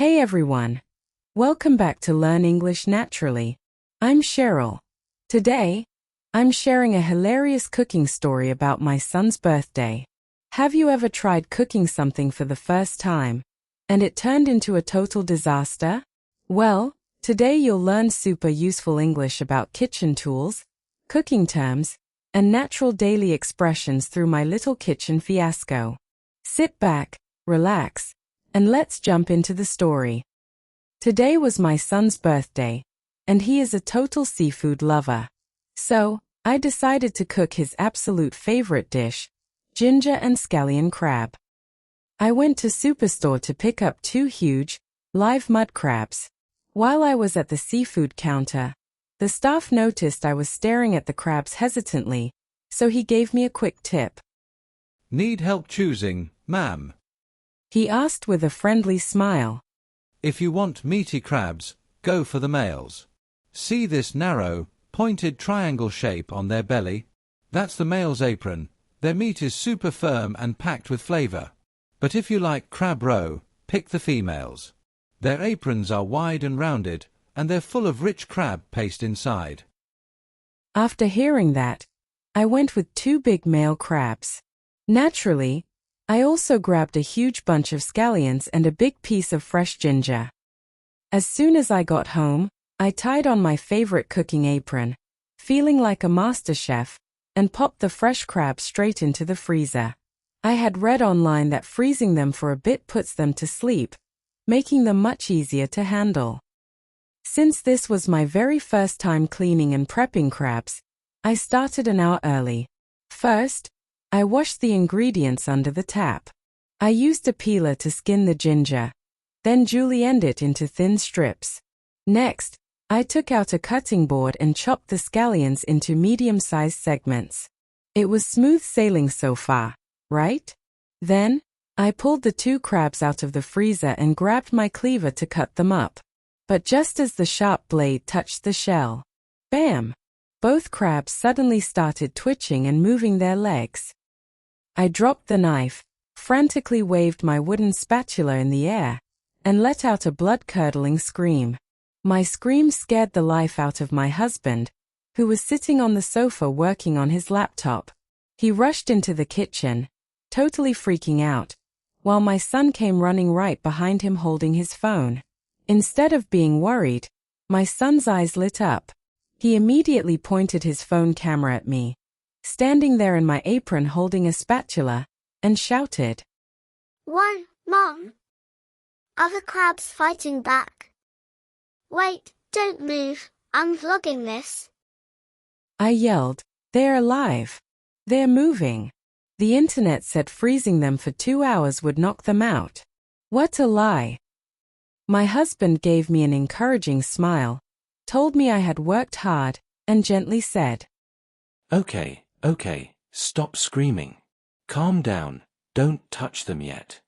Hey everyone! Welcome back to Learn English Naturally. I'm Cheryl. Today, I'm sharing a hilarious cooking story about my son's birthday. Have you ever tried cooking something for the first time, and it turned into a total disaster? Well, today you'll learn super useful English about kitchen tools, cooking terms, and natural daily expressions through my little kitchen fiasco. Sit back, relax, and let's jump into the story. Today was my son's birthday, and he is a total seafood lover. So, I decided to cook his absolute favorite dish, ginger and scallion crab. I went to Superstore to pick up 2 huge, live mud crabs. While I was at the seafood counter, the staff noticed I was staring at the crabs hesitantly, so he gave me a quick tip. Need help choosing, ma'am? He asked with a friendly smile. If you want meaty crabs, go for the males. See this narrow, pointed triangle shape on their belly? That's the male's apron. Their meat is super firm and packed with flavor. But if you like crab roe, pick the females. Their aprons are wide and rounded, and they're full of rich crab paste inside. After hearing that, I went with 2 big male crabs. Naturally, I also grabbed a huge bunch of scallions and a big piece of fresh ginger. As soon as I got home, I tied on my favorite cooking apron, feeling like a master chef, and popped the fresh crabs straight into the freezer. I had read online that freezing them for a bit puts them to sleep, making them much easier to handle. Since this was my very first time cleaning and prepping crabs, I started an hour early. First, I washed the ingredients under the tap. I used a peeler to skin the ginger, then julienned it into thin strips. Next, I took out a cutting board and chopped the scallions into medium-sized segments. It was smooth sailing so far, right? Then, I pulled the 2 crabs out of the freezer and grabbed my cleaver to cut them up. But just as the sharp blade touched the shell, bam! Both crabs suddenly started twitching and moving their legs. I dropped the knife, frantically waved my wooden spatula in the air, and let out a blood-curdling scream. My scream scared the life out of my husband, who was sitting on the sofa working on his laptop. He rushed into the kitchen, totally freaking out, while my son came running right behind him holding his phone. Instead of being worried, my son's eyes lit up. He immediately pointed his phone camera at me, standing there in my apron holding a spatula, and shouted, "One, Mom! Other crabs fighting back! Wait, don't move, I'm vlogging this!" I yelled, "They're alive! They're moving! The internet said freezing them for 2 hours would knock them out. What a lie!" My husband gave me an encouraging smile, told me I had worked hard, and gently said, Okay, stop screaming. Calm down, don't touch them yet.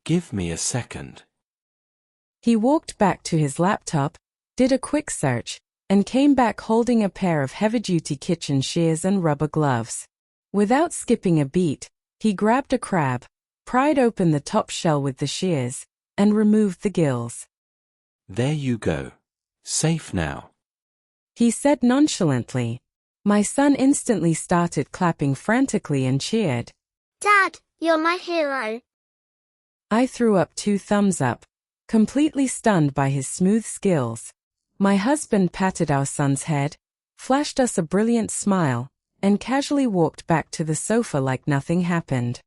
Give me a second. He walked back to his laptop, did a quick search, and came back holding a pair of heavy-duty kitchen shears and rubber gloves. Without skipping a beat, he grabbed a crab, pried open the top shell with the shears, and removed the gills. There you go. Safe now. He said nonchalantly. My son instantly started clapping frantically and cheered. "Dad, you're my hero!" I threw up 2 thumbs up, completely stunned by his smooth skills. My husband patted our son's head, flashed us a brilliant smile, and casually walked back to the sofa like nothing happened.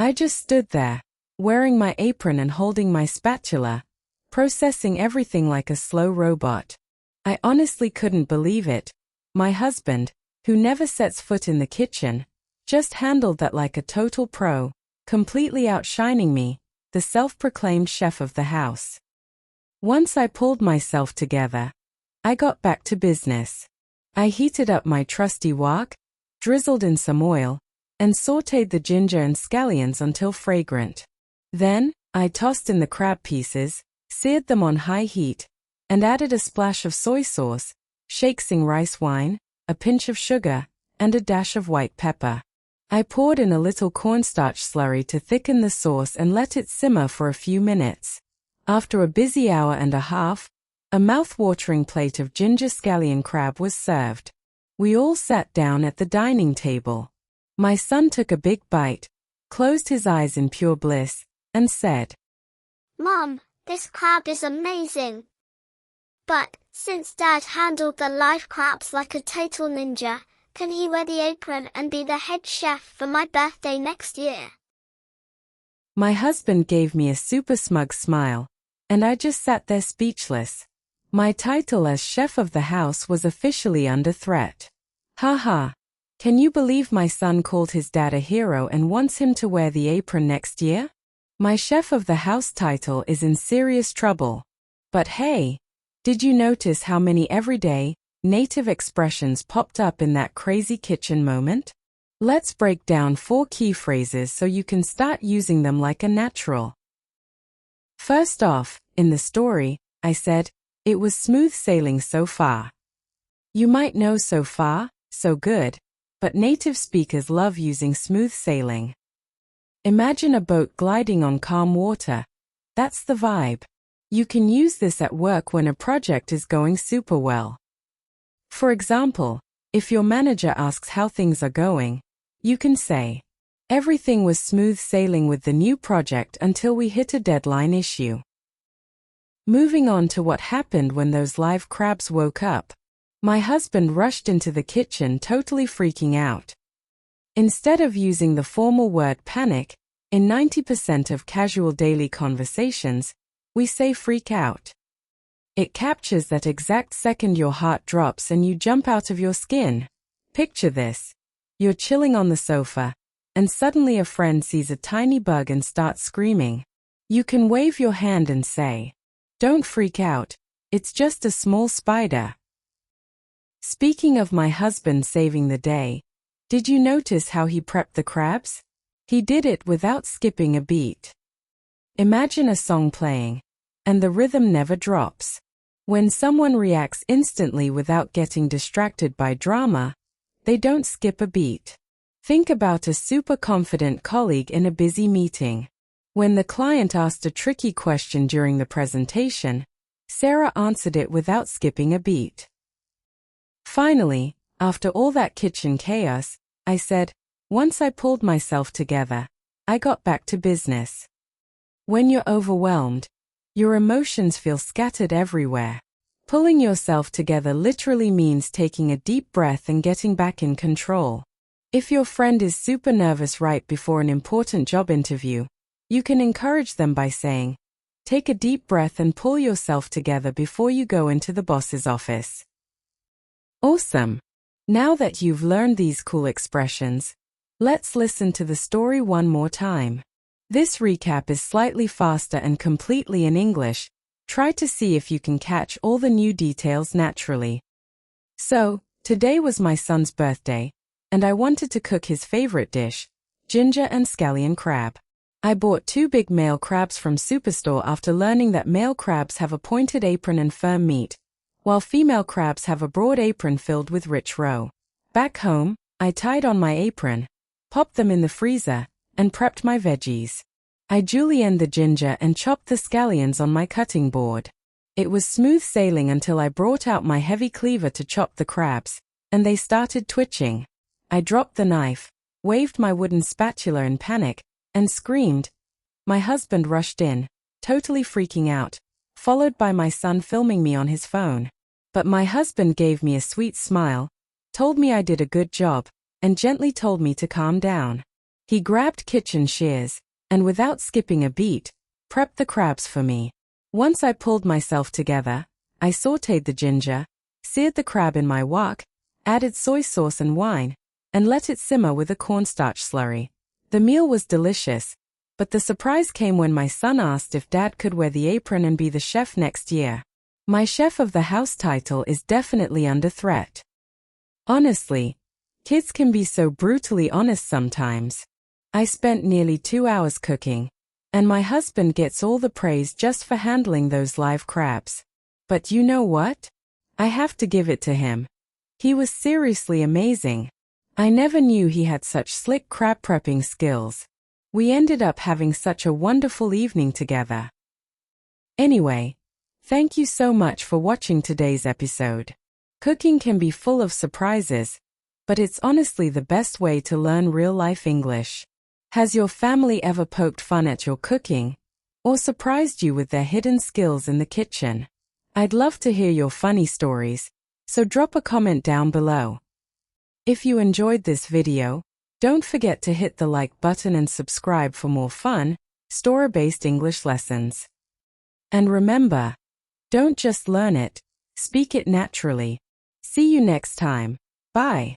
I just stood there, wearing my apron and holding my spatula, processing everything like a slow robot. I honestly couldn't believe it. My husband, who never sets foot in the kitchen, just handled that like a total pro, completely outshining me, the self-proclaimed chef of the house. Once I pulled myself together, I got back to business. I heated up my trusty wok, drizzled in some oil, and sautéed the ginger and scallions until fragrant. Then, I tossed in the crab pieces, seared them on high heat, and added a splash of soy sauce, shakesing rice wine, a pinch of sugar, and a dash of white pepper. I poured in a little cornstarch slurry to thicken the sauce and let it simmer for a few minutes. After a busy hour and a half, a mouth-watering plate of Ginger Scallion crab was served. We all sat down at the dining table. My son took a big bite, closed his eyes in pure bliss, and said, Mom, this crab is amazing. But, since Dad handled the live crabs like a total ninja, can he wear the apron and be the head chef for my birthday next year? My husband gave me a super smug smile, and I just sat there speechless. My title as chef of the house was officially under threat. Haha. Can you believe my son called his dad a hero and wants him to wear the apron next year? My chef of the house title is in serious trouble. But hey, did you notice how many everyday, native expressions popped up in that crazy kitchen moment? Let's break down 4 key phrases so you can start using them like a natural. First off, in the story, I said, it was smooth sailing so far. You might know so far, so good, but native speakers love using smooth sailing. Imagine a boat gliding on calm water. That's the vibe. You can use this at work when a project is going super well. For example, if your manager asks how things are going, you can say, everything was smooth sailing with the new project until we hit a deadline issue. Moving on to what happened when those live crabs woke up. My husband rushed into the kitchen totally freaking out. Instead of using the formal word panic, in 90% of casual daily conversations, we say freak out. It captures that exact second your heart drops and you jump out of your skin. Picture this. You're chilling on the sofa, and suddenly a friend sees a tiny bug and starts screaming. You can wave your hand and say, "Don't freak out, it's just a small spider." Speaking of my husband saving the day, did you notice how he prepped the crabs? He did it without skipping a beat. Imagine a song playing, and the rhythm never drops. When someone reacts instantly without getting distracted by drama, they don't skip a beat. Think about a super confident colleague in a busy meeting. When the client asked a tricky question during the presentation, Sarah answered it without skipping a beat. Finally, after all that kitchen chaos, I said, once I pulled myself together, I got back to business. When you're overwhelmed, your emotions feel scattered everywhere. Pulling yourself together literally means taking a deep breath and getting back in control. If your friend is super nervous right before an important job interview, you can encourage them by saying, take a deep breath and pull yourself together before you go into the boss's office. Awesome! Now that you've learned these cool expressions, let's listen to the story one more time. This recap is slightly faster and completely in English. Try to see if you can catch all the new details naturally. So, today was my son's birthday, and I wanted to cook his favorite dish, ginger and scallion crab. I bought 2 big male crabs from Superstore after learning that male crabs have a pointed apron and firm meat, while female crabs have a broad apron filled with rich roe. Back home, I tied on my apron, popped them in the freezer, and prepped my veggies. I julienne the ginger and chopped the scallions on my cutting board. It was smooth sailing until I brought out my heavy cleaver to chop the crabs, and they started twitching. I dropped the knife, waved my wooden spatula in panic, and screamed. My husband rushed in, totally freaking out, followed by my son filming me on his phone. But my husband gave me a sweet smile, told me I did a good job, and gently told me to calm down. He grabbed kitchen shears, and without skipping a beat, prepped the crabs for me. Once I pulled myself together, I sautéed the ginger, seared the crab in my wok, added soy sauce and wine, and let it simmer with a cornstarch slurry. The meal was delicious, but the surprise came when my son asked if Dad could wear the apron and be the chef next year. My chef of the house title is definitely under threat. Honestly, kids can be so brutally honest sometimes. I spent nearly 2 hours cooking, and my husband gets all the praise just for handling those live crabs. But you know what? I have to give it to him. He was seriously amazing. I never knew he had such slick crab prepping skills. We ended up having such a wonderful evening together. Anyway, thank you so much for watching today's episode. Cooking can be full of surprises, but it's honestly the best way to learn real-life English. Has your family ever poked fun at your cooking, or surprised you with their hidden skills in the kitchen? I'd love to hear your funny stories, so drop a comment down below. If you enjoyed this video, don't forget to hit the like button and subscribe for more fun, story-based English lessons. And remember, don't just learn it, speak it naturally. See you next time. Bye.